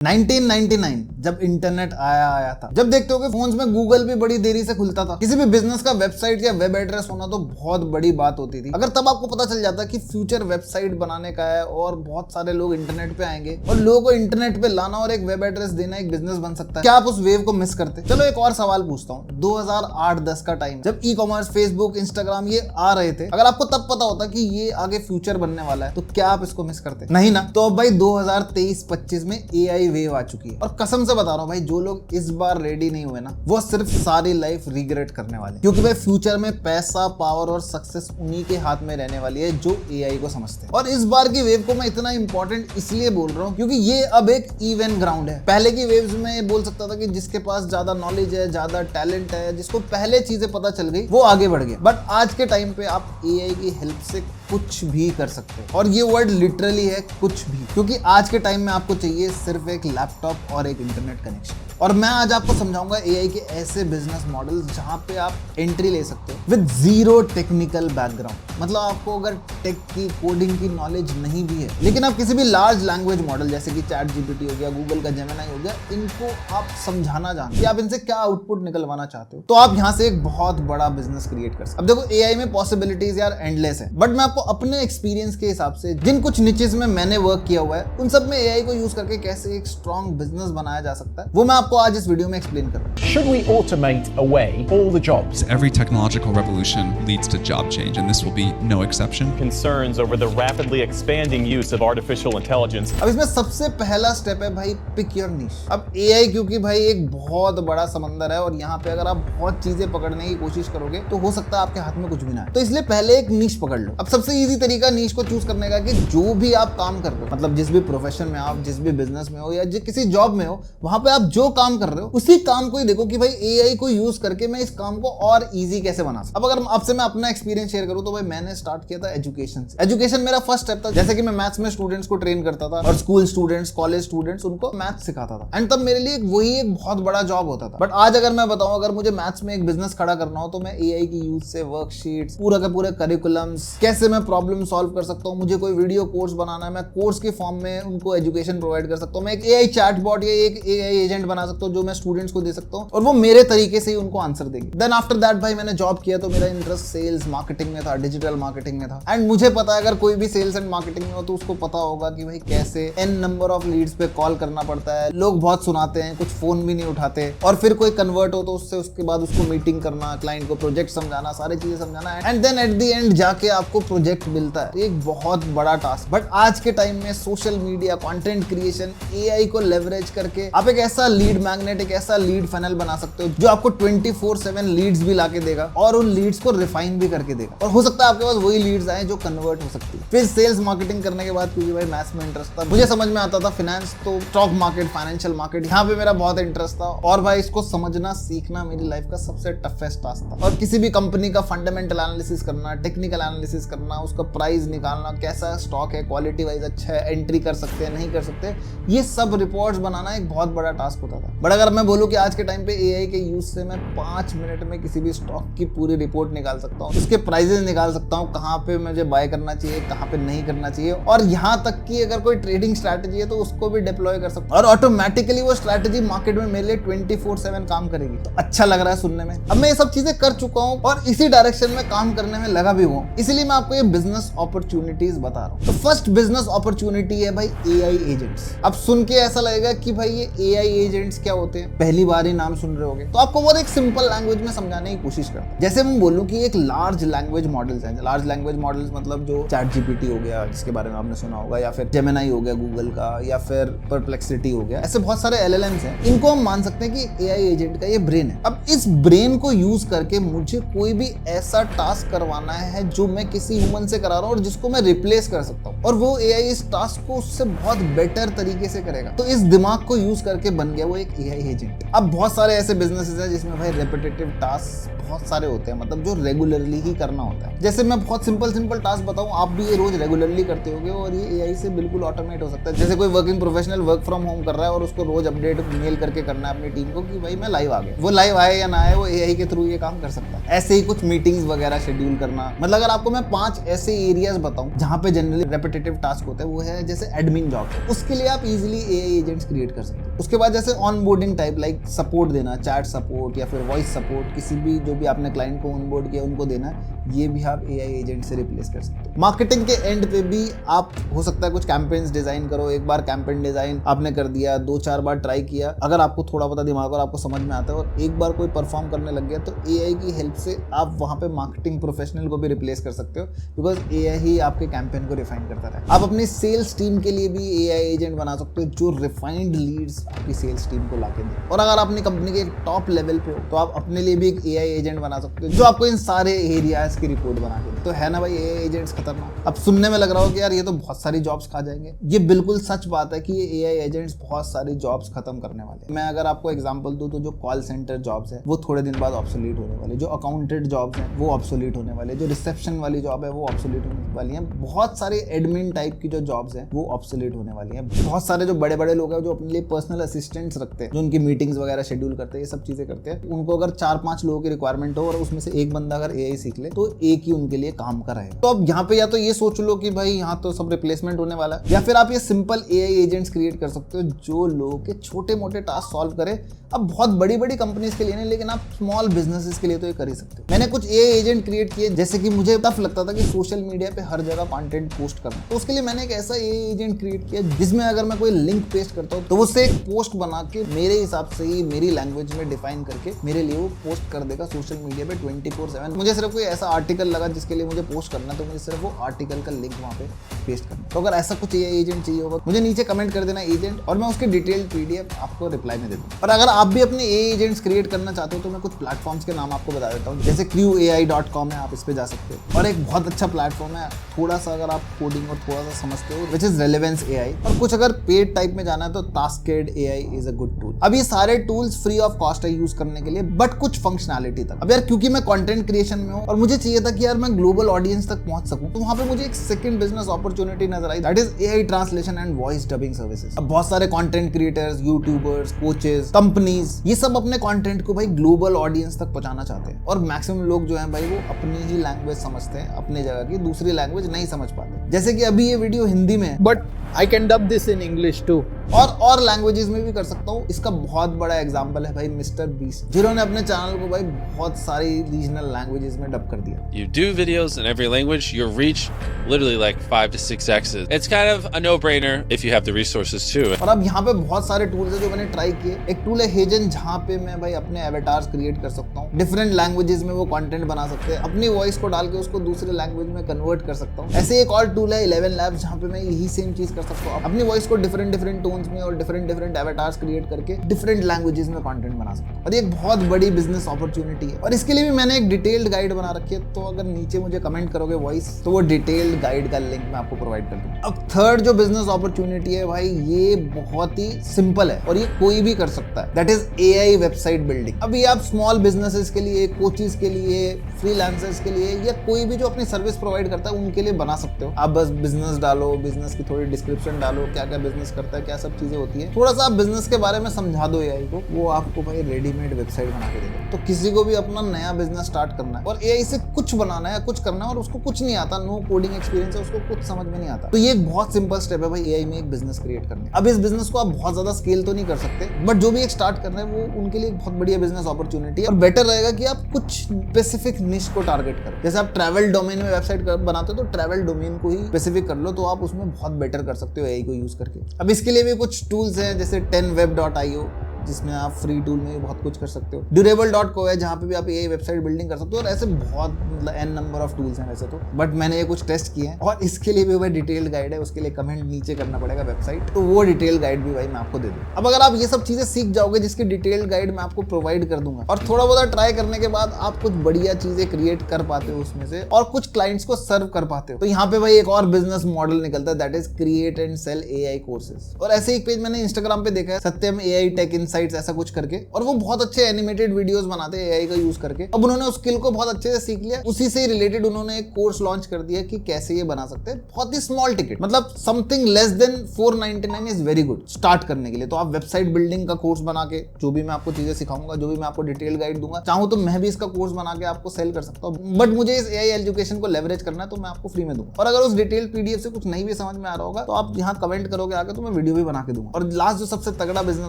1999 जब इंटरनेट आया था, जब देखते हो कि फोन्स में गूगल भी बड़ी देरी से खुलता था। किसी भी बिजनेस का वेबसाइट या वेब एड्रेस होना तो बहुत बड़ी बात होती थी। अगर तब आपको पता चल जाता कि फ्यूचर वेबसाइट बनाने का है और बहुत सारे लोग इंटरनेट पे आएंगे और लोगों को इंटरनेट पे लाना और एक वेब एड्रेस देना एक बिजनेस बन सकता है, क्या आप उस वेव को मिस करते? चलो एक और सवाल पूछता हूँ। 2008-10 का टाइम जब ई कॉमर्स, फेसबुक, इंस्टाग्राम ये आ रहे थे, अगर आपको तब पता होता कि ये आगे फ्यूचर बनने वाला है तो क्या आप इसको मिस करते? नहीं ना। तो अब भाई 2023-25 में एआई वेव आ चुकी है और कसम से बता रहा हूं भाई, जो लोग इस बार रेडी नहीं हुए ना, वो सिर्फ सारी लाइफ रिग्रेट करने वाले, क्योंकि भाई फ्यूचर में पैसा, पावर और सक्सेस उन्हीं के हाथ में रहने वाली है जो एआई को समझते हैं। और इस बार की वेव को मैं इतना इंपॉर्टेंट इसलिए बोल रहा हूं क्योंकि ये अब एक इवन ग्राउंड है। पहले की वेव्स में बोल सकता था कि जिसके पास ज्यादा नॉलेज है, ज्यादा टैलेंट है, जिसको पहले चीजें पता चल गई, वो आगे बढ़ गया। बट आज के टाइम पे आप एआई की हेल्प से कुछ भी कर सकते हो, और ये वर्ड लिटरली है कुछ भी, क्योंकि आज के टाइम में आपको चाहिए सिर्फ एक लैपटॉप और एक इंटरनेट कनेक्शन। और मैं आज आपको समझाऊंगा एआई के ऐसे बिजनेस मॉडल जहां पे आप एंट्री ले सकते हो विद जीरो टेक्निकल बैकग्राउंड। मतलब आपको अगर टेक की, कोडिंग की नॉलेज नहीं भी है, लेकिन आप किसी भी लार्ज लैंग्वेज मॉडल जैसे कि चैट जीपीटी हो गया, गूगल का जेमिनी हो गया, इनको आप समझाना जानते हो कि आप इनसे क्या आउटपुट निकलवाना चाहते हो, तो आप यहाँ से एक बहुत बड़ा बिजनेस क्रिएट कर सकते हो। अब देखो, एआई में पॉसिबिलिटीज यार एंडलेस है, बट मैं आपको अपने एक्सपीरियंस के हिसाब से जिन कुछ निचेस में मैंने वर्क किया हुआ है, उन सब में एआई को यूज करके कैसे एक स्ट्रॉन्ग बिजनेस बनाया जा सकता है, वो मैं आपको आज इस वीडियो में एक्सप्लेन कर रहा हूं। Should we automate away all the jobs? Every technological revolution leads to job change, and this will be no exception. Concerns over the rapidly expanding use of artificial intelligence. अब इसमें सबसे पहला step है भाई, pick your niche. अब AI क्योंकि भाई एक बहुत बड़ा समंदर है और यहाँ पे अगर आप बहुत चीजें पकड़ने की कोशिश करोगे तो हो सकता है आपके हाथ में कुछ भी ना आए, तो इसलिए पहले एक नीश पकड़ लो। अब सबसे इजी तरीका नीश को चूज करने का कि जो भी आप काम कर रहे हो, मतलब जिस भी प्रोफेशन में आप, जिस भी बिजनेस में हो या किसी जॉब में हो, वहां पे आप जो काम कर रहे हो उसी काम को ही देखो कि भाई एआई को यूज करके मैं इस काम को और इजी कैसे बना सकता। अब अगर आपसे मैं अपना एक्सपीरियंस शेयर करूं तो भाई मैंने स्टार्ट किया था एजुकेशन से। एजुकेशन मेरा फर्स्ट स्टेप था, जैसे कि मैं मैथ्स में स्टूडेंट्स को ट्रेन करता था और स्कूल स्टूडेंट्स, कॉलेज स्टूडेंट्स, उनको मैथ्स सिखाता था। एंड तब मेरे लिए वही एक बहुत बड़ा जॉब होता था। बट आज अगर मैं बताऊं, अगर मुझे मैथ्स में एक बिजनेस खड़ा करना हो तो मैं एआई की यूज से वर्कशीट्स, पूरा का पूरा करिकुलम्स, कैसे मैं प्रॉब्लम सॉल्व कर सकता हूं, मुझे कोई वीडियो कोर्स बनाना है, मैं कोर्स के फॉर्म में उनको एजुकेशन प्रोवाइड कर सकता हूं, मैं एक एआई चैटबॉट या एक एआई एजेंट बना सकता हूं जो मैं स्टूडेंट्स को दे सकता हूं और वो मेरे तरीके से ही उनको आंसर देंगे। देन आफ्टर दैट भाई मैंने जॉब किया तो मेरा इंटरेस्ट सेल्स मार्केटिंग में था, डिजिटल मार्केटिंग में था। एंड मुझे पता है अगर कोई भी सेल्स एंड मार्केटिंग में हो तो उसको पता होगा कि भाई कैसे एन नंबर ऑफ लीड्स पे कॉल करना पड़ता है, लोग बहुत सुनाते हैं, कुछ फोन भी नहीं उठाते, और फिर कोई कन्वर्ट हो तो उसके बाद उसको मीटिंग करना, क्लाइंट को प्रोजेक्ट समझाना, सारी चीजें समझाना, and then at the end जाके आपको प्रोजेक्ट मिलता है। एक बहुत बड़ा टास्क। बट आज के टाइम में social media, content creation, AI को लेवरेज करके आप एक ऐसा लीड मैग्नेट, एक ऐसा लीड फनल बना सकते हो जो आपको 24/7 लीड्स भी लाके देगा और उन लीड्स को रिफाइन भी करके देगा, और हो सकता है आपके पास वही लीड्स आए जो कन्वर्ट हो सकती है। फिर सेल्स मार्केटिंग करने के बाद, क्योंकि भाई मैथ्स में इंटरेस्ट था, मुझे समझ में आता था फिनेंस, तो स्टॉक मार्केट, फाइनेंशियल मार्केट, यहाँ पे मेरा बहुत इंटरेस्ट था। और भाई इसको समझना, सीखना मेरी लाइफ का सबसे टफेस्ट टास्क था। और किसी भी कंपनी का फंडामेंटल एनालिसिस करना, टेक्निकल एनालिसिस करना, उसका प्राइस निकालना, कैसा स्टॉक है, क्वालिटी वाइज अच्छा है, एंट्री कर सकते हैं, नहीं कर सकते, ये सब रिपोर्ट्स बनाना एक बहुत बड़ा टास्क होता था। बट अगर मैं बोलूं कि आज के टाइम पे एआई के यूज से मैं 5 मिनट में किसी भी स्टॉक की पूरी रिपोर्ट निकाल सकता हूँ, उसके प्राइजेस निकाल सकता हूँ, कहाँ पे मुझे बाय करना चाहिए, कहाँ पे नहीं करना चाहिए, और यहाँ तक कि अगर कोई ट्रेडिंग स्ट्रैटेजी है तो उसको भी डिप्लॉय कर सकता हूँ, और ऑटोमेटिकली वो स्ट्रैटेजी मार्केट में मेरे लिए 24/7 काम करेगी। तो अच्छा लग रहा है सुनने में। अब मैं ये सब चीजें कर चुका हूँ और इसी डायरेक्शन में काम करने में लगा भी हूँ, इसलिए मैं आपको ये बिजनेस अपॉर्चुनिटीज बता रहा हूँ। तो फर्स्ट बिजनेस अपॉर्चुनिटी है भाई एआई एजेंट्स। अब सुन के ऐसा लगेगा कि भाई ये एआई एजेंट्स क्या होते हैं, पहली बार ही नाम सुन रहे होगे, तो आपको वो एक सिंपल लैंग्वेज में समझाने की कोशिश करता हूं। जैसे मैं बोलूं कि एक लार्ज लैंग्वेज मॉडल्स हैं। लार्ज लैंग्वेज मॉडल्स मतलब जो चैट जीपीटी हो गया, जिसके बारे में आपने सुना होगा, या फिर जेमिनी हो गया गूगल का, या फिर परप्लेक्सिटी हो गया, ऐसे बहुत सारे एलएलएम्स हैं। इनको हम मान सकते हैं कि एआई एजेंट का ये ब्रेन है। अब इस ब्रेन को यूज करके मुझे कोई भी ऐसा टास्क करवाना है जो मैं किसी ह्यूमन से करा रहा हूं और जिसको मैं रिप्लेस कर सकता हूं, और वो एआई इस टास्क को उससे बहुत बेटर तरीके से करेगा। तो इस दिमाग को यूज करके बन गया वो एक एआई एजेंट। अब बहुत सारे ऐसे बिजनेसेस हैं जिसमें भाई रेपिटेटिव टास्क बहुत सारे होते हैं, मतलब जो रेगुलरली ही करना होता है। जैसे मैं बहुत सिंपल टास्क बताऊं, आप भी ये रोज रेगुलरली करते होगे और ये एआई से बिल्कुल ऑटोमेट हो सकता है। जैसे कोई working professional work from home कर रहा है और उसको रोज अपडेट मेल करके करना है अपनी टीम को कि भाई मैं लाइव आ गया, वो लाइव आए या ना आए, वो एआई के थ्रू ये काम कर सकता है। ऐसे ही कुछ मीटिंग्स वगैरह शेड्यूल करना, मतलब अगर आपको मैं 5 ऐसे एरियाज बताऊं जहां पे जनरली रेपिटेटिव टास्क होते हैं, वो है जैसे एडमिन जॉब, उसके लिए आप इजीली एआई एजेंट्स क्रिएट कर सकते हो। उसके बाद जैसे ऑनबोर्डिंग टाइप, लाइक सपोर्ट देना, चैट सपोर्ट या फिर वॉइस सपोर्ट, किसी भी जो भी आपने क्लाइंट को ऑनबोर्ड किया उनको देना, ये भी आप एआई एजेंट से रिप्लेस कर सकते हो। मार्केटिंग के एंड पे भी आप हो सकता है कुछ कैंपेन्स डिजाइन करो। एक बार कैंपेन डिजाइन आपने कर दिया, 2-4 बार ट्राई किया, अगर आपको थोड़ा बहुत दिमाग और आपको समझ में आता है और एक बार कोई परफॉर्म करने लग गया, तो एआई की हेल्प से आप वहां पे मार्केटिंग प्रोफेशनल को भी रिप्लेस कर सकते हो, बिकॉज एआई ही आपके कैंपेन को रिफाइन करता है। आप अपनी सेल्स टीम के लिए भी एआई एजेंट बना सकते हो जो रिफाइंड लीड्स आपकी सेल्स टीम को लाके दे। और अगर आप अपनी कंपनी के टॉप लेवल पे हो तो आप अपने लिए भी एक एआई एजेंट बना सकते हो जो आपको इन सारे एरियाज की रिपोर्ट बना के दे। तो है ना भाई एआई एजेंट्स खतरनाक। अब सुनने में लग रहा हो कि यार ये तो बहुत सारी जॉब्स खा जाएंगे, ये बिल्कुल सच बात है कि ये एआई एजेंट्स बहुत सारी जॉब्स खत्म करने वाले हैं। मैं अगर आपको एग्जांपल दूं तो जो कॉल सेंटर जॉब्स है वो थोड़े दिन बाद ऑब्सोलीट होने वाले, जो अकाउंटेंट जॉब्स हैं वो ऑब्सोलीट होने वाले, जो रिसेप्शन वाली जॉब है वो ऑब्सोलीट होने वाली है, बहुत सारे एडमिन टाइप की जो जॉब्स हैं वो ऑब्सोलीट होने वाली हैं। बहुत सारे जो बड़े बड़े लोग हैं जो अपने लिए पर्सनल असिस्टेंट्स रखते हैं, जो उनकी मीटिंग्स वगैरह शेड्यूल करते हैं, ये सब चीजें करते हैं, उनको अगर 4-5 लोगों की रिक्वायरमेंट हो और उसमें से एक बंदा अगर एआई सीख ले तो एक ही उनके लिए काम का रहेगा। तो अब यहाँ पे या तो ये सोच लो कि भाई यहाँ तो सब रिप्लेसमेंट होने वाला है, या फिर आप ये सिंपल एआई एजेंट्स क्रिएट कर सकते हो जो लोगों के छोटे मोटे टास्क सॉल्व करे। अब बहुत बड़ी बड़ी कंपनीज के लिए नहीं, लेकिन आप स्मॉल बिजनेसेस के लिए तो ये कर ही सकते हो। मैंने कुछ एआई एजेंट क्रिएट किए, जैसे कि मुझे टफ लगता था कि सोशल मीडिया पे हर जगह कंटेंट पोस्ट करना, तो उसके लिए मैंने एक ऐसा एआई एजेंट क्रिएट किया जिसमें अगर मैं कोई लिंक पेस्ट करता हूँ तो उससे एक पोस्ट बना के मेरे हिसाब से ही मेरी लैंग्वेज में डिफाइन करके मेरे लिए वो पोस्ट कर देगा सोशल मीडिया पे 24/7। मुझे सिर्फ कोई ऐसा आर्टिकल लगा जिसके लिए मुझे पोस्ट करना, तो मुझे सिर्फ वो आर्टिकल का लिंक वहाँ पे पेस्ट करना। तो अगर ऐसा कुछ एआई एजेंट चाहिए होगा मुझे नीचे कमेंट कर देना एजेंट, और मैं उसके डिटेल्ड पीडीएफ आपको रिप्लाई में दे दूँगा। और अगर आप भी अपने एआई एजेंट्स क्रिएट करना चाहते हो तो मैं कुछ प्लेटफॉर्म्स के नाम आपको बता देता हूँ, जैसे crewai.com है, आप इस पे जा सकते हो। और एक बहुत अच्छा प्लेटफॉर्म है, थोड़ा सा अगर आप कोडिंग और थोड़ा सा समझते हो, विच इज रेलेवेंस एआई। और कुछ अगर पेड टाइप में जाना है तो Taskade AI is a good tool. अब ये सारे टूल्स फ्री ऑफ कॉस्ट है यूज करने के लिए, बट कुछ फंक्शनैलिटी तक। अब यार क्योंकि मैं कंटेंट क्रिएशन में हूँ और मुझे चाहिए था कि यार मैं ग्लोबल ऑडियंस तक पहुंच सकूं, तो वहां पे मुझे एक सेकंड बिजनेस अपॉर्चुनिटी नजर आई, that is AI translation and voice dubbing services. अब बहुत सारे content creators, YouTubers, coaches, companies, ये सब अपने कंटेंट को भाई ग्लोबल ऑडियंस तक पहुंचाना चाहते हैं, और मैक्सिमम लोग जो हैं भाई वो अपनी ही लैंग्वेज समझते हैं, अपनी जगह की दूसरी लैंग्वेज नहीं समझ पाते। जैसे कि अभी ये वीडियो हिंदी में है, but I can dub this in English too. और लैंग्वेजेस में भी कर सकता हूँ। इसका बहुत बड़ा एग्जांपल है भाई मिस्टर बीस्ट, जिन्होंने अपने चैनल को भाई बहुत सारी रीजनल लैंग्वेजेस में डब कर दिया। You do videos in every language, your reach literally like 5 to 6x's. It's kind of a no-brainer if you have the resources too. और अब यहाँ पे बहुत सारे टूल्स हैं जो मैंने ट्राई किए। एक टूल है हेजन, जहाँ पे मैं भाई अपने एवेटार्स क्रिएट कर सकता हूँ, डिफरेंट लैंग्वेजेस में वो कंटेंट बना सकते हैं, अपनी वॉइस को डाल के उसको दूसरे लैंग्वेज में कन्वर्ट कर सकता हूँ। ऐसे एक और टूल है 11 Labs, जहाँ पे मैं यही सेम चीज कर सकता हूँ, अपनी वॉइस को डिफरेंट टोन्स में और डिफरेंट एवेटार्स क्रिएट करके डिफरेंट लैंग्वेजेस में कंटेंट बना सकता हूँ। और ये एक बहुत बड़ी बिजनेस अपॉर्चुनिटी है, और इसके लिए भी मैंने एक डिटेल्ड गाइड बना रखी है। तो अगर नीचे मुझे कमेंट करोगे वॉइस, तो वो डिटेल्ड गाइड का लिंक मैं आपको प्रोवाइड कर दूंगा। अब थर्ड जो बिजनेस अपॉर्चुनिटी है भाई, ये बहुत ही सिंपल है और ये कोई भी कर सकता है, that is AI website building. अभी आप स्मॉल बिजनेसेस के लिए, कोचेस के लिए, फ्रीलांसर्स के लिए, या कोई भी जो अपनी सर्विस प्रोवाइड करता है उनके लिए बना सकते हो। आप बस बिजनेस डालो, बिजनेस की थोड़ी डिस्क्रिप्शन डालो, क्या क्या बिजनेस करता है, क्या सब चीजें होती है, थोड़ा सा आप बिजनेस के बारे में समझा दो एआई को, वो आपको भाई रेडीमेड वेबसाइट बना के देगा। तो किसी को भी अपना नया बिजनेस स्टार्ट करना है और एआई से कुछ बनाना है, कुछ करना है, और उसको कुछ नहीं आता, नो कोडिंग एक्सपीरियंस है, उसको कुछ समझ में नहीं आता, तो ये एक बहुत सिंपल स्टेप है भाई एआई में एक बिजनेस क्रिएट करने। अब इस बिजनेस को आप बहुत ज्यादा स्केल तो नहीं कर सकते, बट जो भी एक स्टार्ट कर रहे हैं वो उनके लिए एक बहुत बढ़िया बिजनेस अपॉर्चुनिटी है। और बेटर रहेगा कि आप कुछ स्पेसिफिक निश को टारगेट करो। जैसे आप ट्रैवल डोमेन में वेबसाइट बनाते हो तो ट्रैवल डोमेन को ही स्पेसिफिक कर लो, तो आप उसमें बहुत बेटर कर सकते हो एआई को यूज करके। अब इसके लिए भी कुछ टूल्स हैं, जैसे 10web.io, जिसमें आप फ्री टूल में बहुत कुछ कर सकते हो। Durable.co है, जहाँ पे भी आप ये वेबसाइट बिल्डिंग कर सकते हो, और ऐसे बहुत मतलब n नंबर ऑफ टूल्स हैं वैसे तो, बट मैंने ये कुछ टेस्ट किए हैं, और इसके लिए भी भाई डिटेल्ड गाइड है, उसके लिए कमेंट नीचे करना पड़ेगा वेबसाइट, तो वो डिटेल गाइड भी भाई मैं आपको दे दूँ। अब अगर आप ये सब चीजें सीख जाओगे, जिसकी डिटेल्ड गाइड मैं आपको प्रोवाइड कर दूंगा, और थोड़ा बहुत ट्राई करने के बाद आप कुछ बढ़िया चीजें क्रिएट कर पाते हो उसमें से, और कुछ क्लाइंट्स को सर्व कर पाते हो, तो यहाँ पे भाई एक और बिजनेस मॉडल निकलता है, that is create and sell AI courses. और ऐसे एक पेज मैंने इंस्टाग्राम पे देखा है, Satyam AI tech in insights ऐसा कुछ करके, और वो बहुत अच्छे एनिमेटेड वीडियोस बनाते हैं एआई का यूज करके। अब उन्होंने उस स्किल को बहुत अच्छे से सीख लिया, उसी से रिलेटेड उन्होंने एक कोर्स लॉन्च कर दिया कि कैसे ये बना सकते हैं। बहुत ही स्मॉल टिकट, मतलब something less than 499 is very good start करने के लिए। तो आप वेबसाइट बिल्डिंग का कोर्स बना के, जो भी मैं आपको चीजें सिखाऊंगा, जो भी मैं आपको डिटेल गाइड दूंगा, चाहूं तो मैं भी इसका कोर्स बना के आपको सेल कर सकता हूं, बट मुझे इस एआई एजुकेशन को लेवरेज करना है तो मैं आपको फ्री में दूंगा। और अगर उस डिटेल पीडीएफ से कुछ नहीं भी समझ में आ रहा होगा तो आप यहाँ कमेंट करोगे आगे, तो मैं वीडियो भी बना के दूंगा। और लास्ट जो सबसे तगड़ा बिजनेस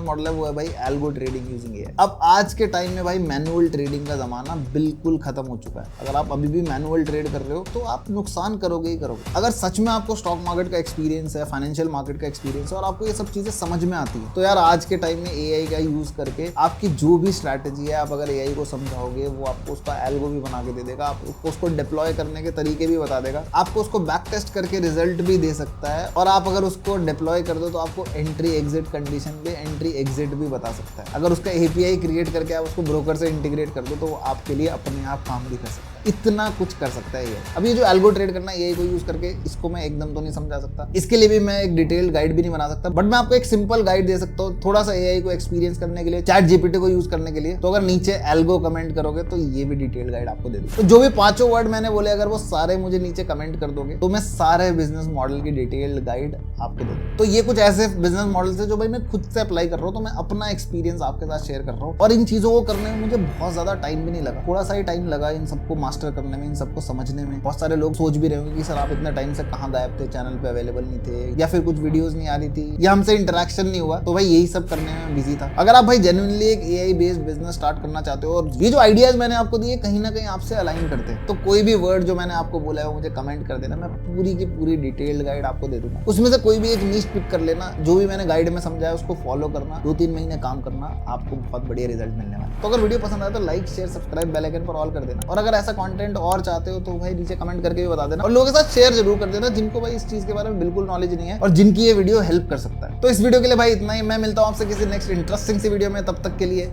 मॉडल है वो है भाई एल्गो ट्रेडिंग यूजिंग एआई। अब आज के टाइम में भाई मैनुअल ट्रेडिंग का जमाना बिल्कुल खत्म हो चुका है। अगर आप अभी भी मैनुअल ट्रेड कर रहे हो तो आप नुकसान करोगे ही करोगे। अगर सच में आपको स्टॉक मार्केट का एक्सपीरियंस है, फाइनेंशियल मार्केट का एक्सपीरियंस है और आपको ये सब चीजें समझ में आती है, तो यार आज के टाइम में एआई का यूज करके आपकी जो भी स्ट्रैटेजी है, आप अगर एआई को समझाओगे वो आपको उसका एल्गो भी बना के दे देगा, आपको उसको डिप्लॉय करने के तरीके भी बता देगा, आपको उसको बैक टेस्ट करके रिजल्ट भी दे सकता है। और आप अगर उसको डिप्लॉय कर दो तो आपको एंट्री एग्जिट कंडीशन पे एंट्री एग्जिट भी बता सकता है। अगर उसका एपीआई क्रिएट करके आप उसको ब्रोकर से इंटीग्रेट कर दो तो वो आपके लिए अपने आप काम भी कर सकता है। इतना कुछ कर सकता है ये। अब ये जो एल्गो ट्रेड करना है एआई को यूज करके, इसको मैं एकदम तो नहीं समझा सकता, इसके लिए भी मैं एक डिटेल्ड गाइड भी नहीं बना सकता, बट मैं आपको एक सिंपल गाइड दे सकता हूँ थोड़ा सा एआई को एक्सपीरियंस करने के लिए, चैट जीपीटी को यूज करने के लिए। तो अगर नीचे एल्गो कमेंट करोगे तो ये भी डिटेल्ड गाइड आपको दे दूँ। तो जो भी 5 वर्ड मैंने बोले अगर वो सारे मुझे नीचे कमेंट कर दोगे तो मैं सारे बिजनेस मॉडल की डिटेल्ड गाइड आपको दे दूँ। तो ये कुछ ऐसे बिजनेस मॉडल है जो भाई मैं खुद से अप्लाई कर रहा हूँ, तो मैं अपना एक्सपीरियंस आपके साथ शेयर कर रहा हूँ। और इन चीजों को करने में मुझे बहुत ज्यादा टाइम भी नहीं लगा, थोड़ा सा ही टाइम लगा इन सबको मास्टर करने में, इन सबको समझने में। बहुत सारे लोग सोच भी रहे होंगे कि सर आप इतना टाइम से कहाँ गायब थे, चैनल पे अवेलेबल नहीं थे, या फिर कुछ वीडियोस नहीं आ रही थी, या हमसे इंटरेक्शन नहीं हुआ। तो भाई यही सब करने में बिजी था। अगर आप भाई जेन्युइनली एक एआई बेस्ड बिजनेस स्टार्ट करना चाहते हो और ये जो आइडियाज मैंने आपको दिए कहीं ना कहीं आपसे अलाइन करते हैं, तो कोई भी वर्ड जो मैंने आपको बोला है वो मुझे कमेंट कर देना, मैं पूरी की पूरी डिटेल्ड गाइड आपको दे दूंगा। उसमें से कोई भी एक नीश पिक कर लेना, जो भी मैंने गाइड में समझाया उसको फॉलो करना, 2-3 महीने काम करना, आपको बहुत बढ़िया रिजल्ट मिलने वाला है। तो अगर वीडियो पसंद आए तो like share subscribe bell icon पर ऑल कर देना। और अगर ऐसा कंटेंट और चाहते हो तो भाई नीचे कमेंट करके भी बता देना, और लोगों के साथ शेयर जरूर कर देना जिनको भाई इस चीज के बारे में बिल्कुल नॉलेज नहीं है और जिनकी ये वीडियो हेल्प कर सकता है। तो इस वीडियो के लिए भाई इतना ही। मैं मिलता हूं आपसे किसी नेक्स्ट इंटरेस्टिंग सी वीडियो में, तब तक के लिए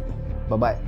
बाय बाय।